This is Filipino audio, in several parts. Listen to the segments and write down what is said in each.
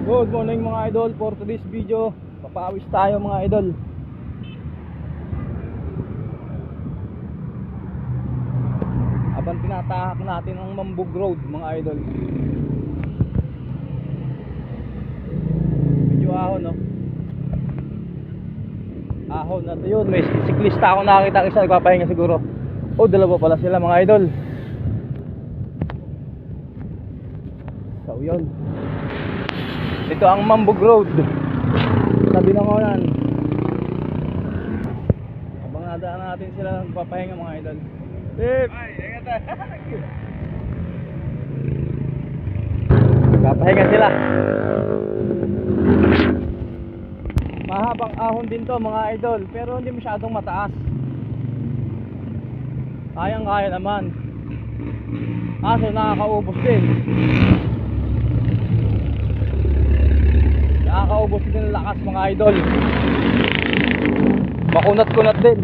Good morning mga idol. For today's video, papawis tayo mga idol. Habang tinatahak natin ang Mambug Road mga idol. Medyo ahon no. Ahon na to yun. May siklista ako nakakita, isa nagpapahinga siguro. Oh, dalawa pala sila mga idol. So yun, ito ang Mambug Road, sabi ng ulan. Habang nadaan natin sila nagpapahinga mga idol. Nagpapahinga sila. Mahabang ahon din to mga idol, pero hindi masyadong mataas. Kayang-kaya naman. Kaso nakakaubos din. Nakakaubos din ng lakas mga idol. Makunat-kunat din.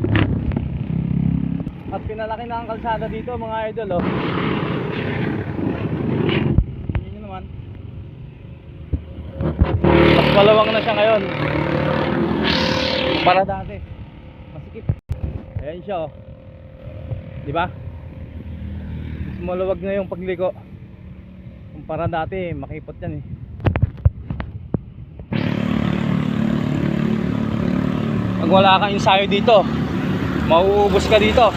At pinalaki na ang kalsada dito mga idol oh. Tingnan nyo naman. Mas malawang na siya ngayon para dati. Masikip. Ayan siya oh. Diba? Mas maluwag na yung pagliko kumpara dati, makipot yan eh. Pag wala kang ensayo dito, mauubos ka dito.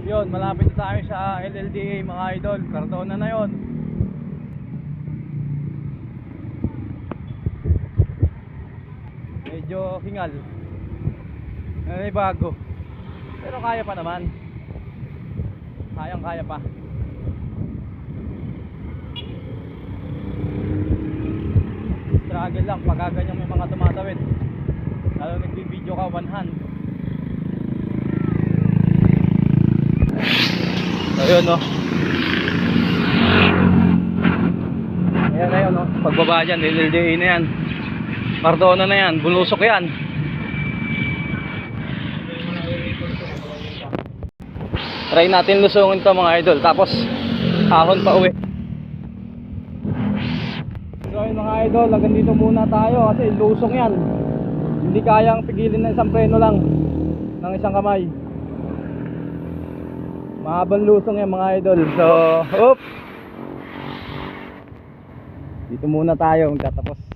Yun, malapit na tayo sa LLDA mga idol. Cardona na yun. Medyo hingal, may bago, pero kaya pa naman. Kayang-kaya pa. Struggle lang pag ganyan may mga tumatawid, lalo nagbibideo ka one hand. So yun no. Ayan na yun no. Pagbaba dyan, LLDA na yan. Cardona na yan, bulusok yan. Try natin lusungin to mga idol, tapos ahon pa uwi. So yun mga idol, hanggang dito muna tayo kasi lusong yan. Hindi kayang pigilin ng isang preno lang ng isang kamay. Mahabang lusong yan mga idol. So, dito muna tayo magtatapos.